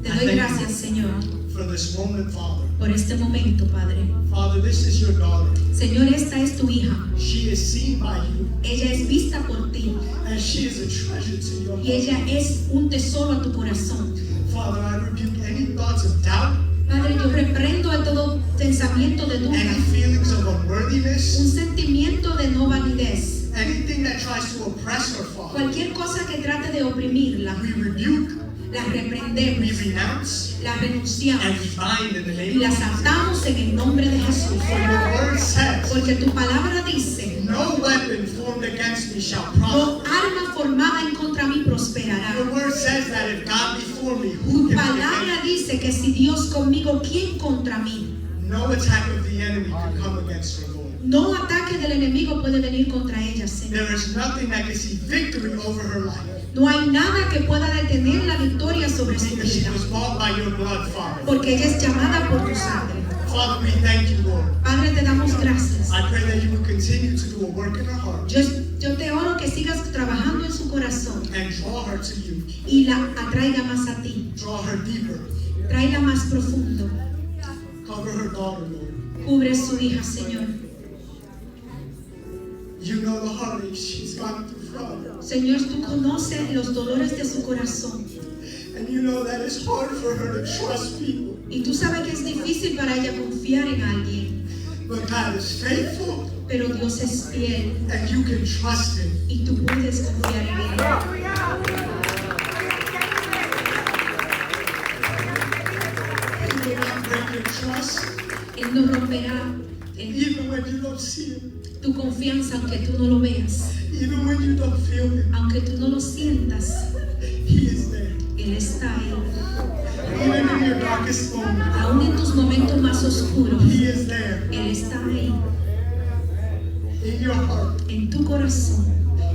Te doy gracias, Señor, for this moment, Father. por este momento, Padre. Father, this is your daughter. Señor, esta es tu hija. She is seen by you, Ella es vista por ti and she is a treasure to your y ella heart. es un tesoro a tu corazón. Father, I rebuke any thoughts of doubt, Padre, yo reprendo a todo pensamiento de duda, any feelings of un unworthiness, sentimiento de no validez, anything that tries to oppress her, Father. cualquier cosa que trate de oprimirla. We rebuke, Las we reprendemos, renounce, las and renunciamos we bind in the y name of las Jesus. atamos en el nombre de Jesús. For your word says, Porque tu palabra dice, no weapon formed against me shall no prosper. arma formada en contra mí prosperará. Your word says that if God be for me, Tu who can be palabra against dice que si Dios conmigo, ¿quién contra mí? me? No attack of the enemy can come against her, Lord. No ataque del enemigo puede venir contra ella, Señor. There is nothing that can see victory over her life. No hay nada que pueda detener la victoria sobre su Because she vida, was bought by your blood, Father. porque ella es llamada por tu sangre. Father, we thank you, Lord. Padre, te damos gracias. I pray that you will continue to do a work in her heart Yo te oro que sigas trabajando en su corazón and draw her to you. y la atraiga más a ti. Draw her deeper. Tráela más profundo. Cover her daughter, Lord. Cubre su hija, Señor. You know the heartache she's gone through, Father. Señor, tú conoces los dolores de su corazón. And you know that it's hard for her to trust people. Y tú sabes que es difícil para ella confiar en alguien. But God is faithful, Pero Dios es fiel and you can trust Him. y tú puedes confiar en Él. He will not break your trust, Él no romperá even when you don't see Him, tu confianza aunque tú no lo veas, even when you don't feel Him. aunque tú no lo sientas. He is there. Él está ahí. Even in your darkest moment, Aún en tus momentos más oscuros, He is there. Él está ahí. In your heart, En tu corazón,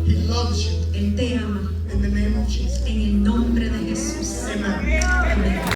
He loves you. Él te ama. In the name of Jesus. En el nombre de Jesús. Amen. Amén.